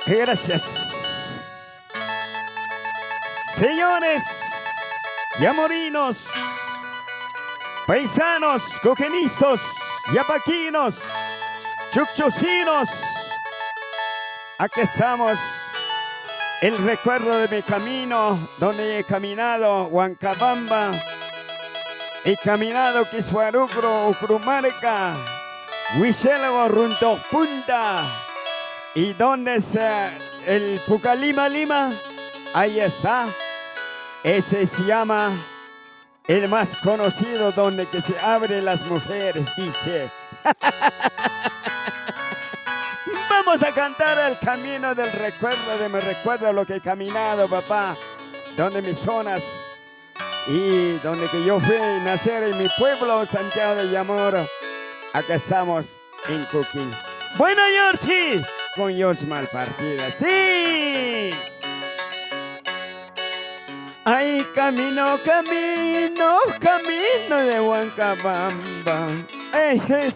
Gracias. Señores, yamorinos, paisanos, coquenistas, yapaquinos, chuchucinos, aquí estamos. El recuerdo de mi camino, donde he caminado Huancabamba, he caminado Quishuarucro, Ucrumarca, Huichelago, Runto Punta, y donde es el Pucalima Lima, ahí está. Ese se llama el más conocido, donde que se abren las mujeres, dice. Vamos a cantar el camino del recuerdo, de me recuerdo lo que he caminado, papá, donde mis zonas y donde que yo fui a nacer en mi pueblo, Santiago de Yamoro. Acá estamos en Cooking. Bueno, Georgie, con George Malpartida, sí. Ay, camino, camino, camino de Huancabamba.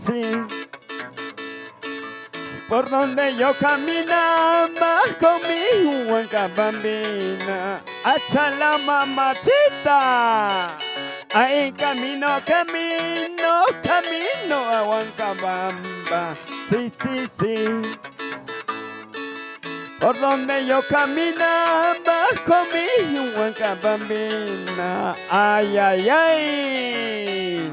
Sí. Por donde yo caminaba con mi huancabambina, hacha la mamachita. Ay, camino, camino, camino a Huancabamba. Sí, sí, sí. Por donde yo caminaba con mi huancabambina. Ay, ay, ay.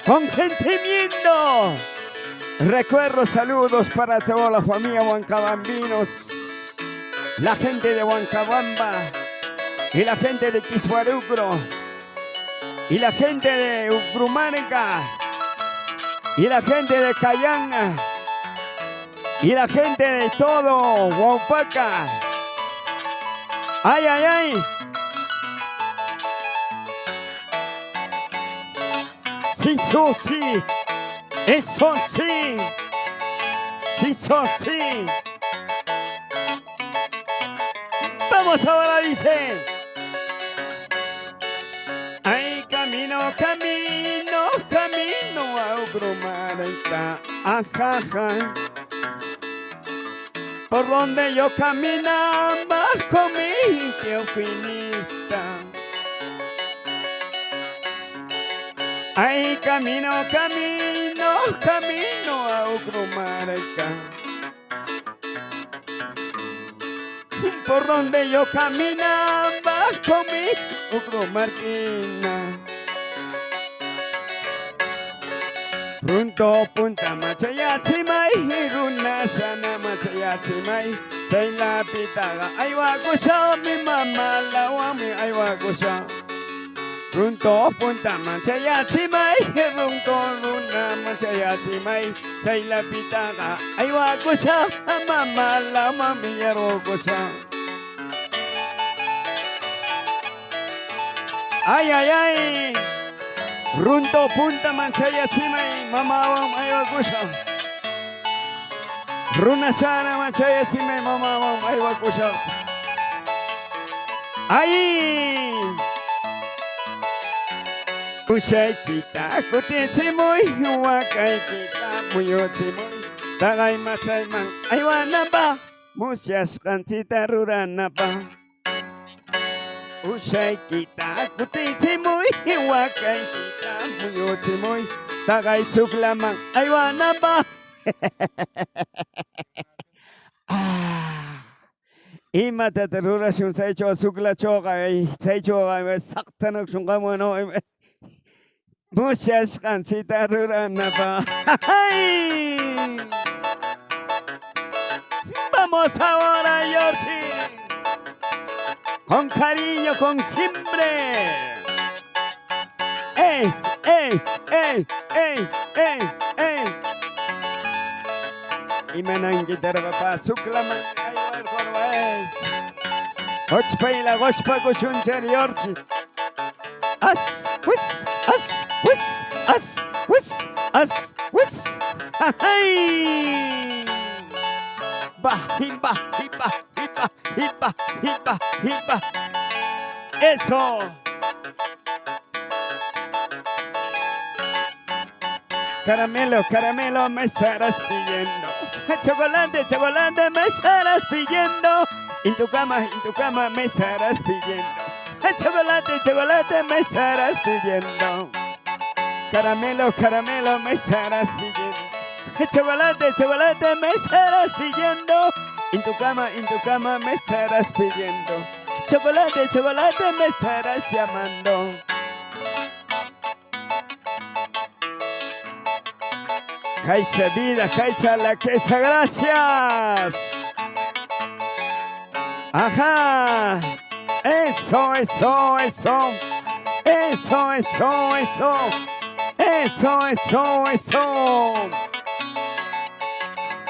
Con sentimiento. Recuerdo, saludos para toda la familia huancabambinos, la gente de Huancabamba y la gente de Quishuarucro y la gente de Ucrumarca y la gente de Cayanga y la gente de todo Huaupaca. ¡Ay, ay, ay! Sí, sí. Eso sí, eso sí. Vamos ahora, dice. Ay, camino, camino, camino a Ucrumarca, ajaja. Por donde yo caminaba con mi teofinista. Ay, camino, camino, camino a Ucrumarca. Por donde yo caminaba con mi Ucrumarquina. Runto punta machayachimay, runa sana machayachimay. Say la pitaga, ay wakusha, mi mamá la wami, ay wakusha. Runto punta machayachimay, runto runa machayachimay. Say la pitaga, ay wakusha, mamá la mami yarokusha. Ay, ay, ay. Runto punta machayachimay, mamá ay wakusha. Runa sana machayachimay, mamá ay wakusha. Ay. Ushaikita kutitsimoy, wakaikita muyotsimoy. Tagay masayman, aywana ba? Musyas kansita rurana ba? Ushaikita kutitsimoy, wakaikita muyotsimoy. Tagay suklaman, aywana ba? Ima tatarura shun saycho sukla choka, saycho saktanak shungamono. Muchas cancitas ruranapa. Vamos ahora, Georgie. Con cariño, con siempre. ¡Ey, ey, ey, ey, ey, ey! Y manan guitarra papá, suklaman, ayuar corbaes. Ochpa y la gochpa cuchuncher, Georgie. As, whis, as, whis, as, whis, as, whis. ¡Ay! Va, hipa, hipa, hipa, hipa, hipa, hipa. Eso. Caramelo, caramelo, me estarás pidiendo. Chocolate, chocolate, me estarás pidiendo. En tu cama, me estarás pidiendo. Chocolate, chocolate, me estarás pidiendo. Caramelo, caramelo, me estarás pidiendo. Chocolate, chocolate, me estarás pidiendo. En tu cama, me estarás pidiendo. Chocolate, chocolate, me estarás llamando. Caicha vida, caicha la quesa, gracias. Ajá. Eso, eso, eso. Eso, eso, eso. Eso, eso, eso.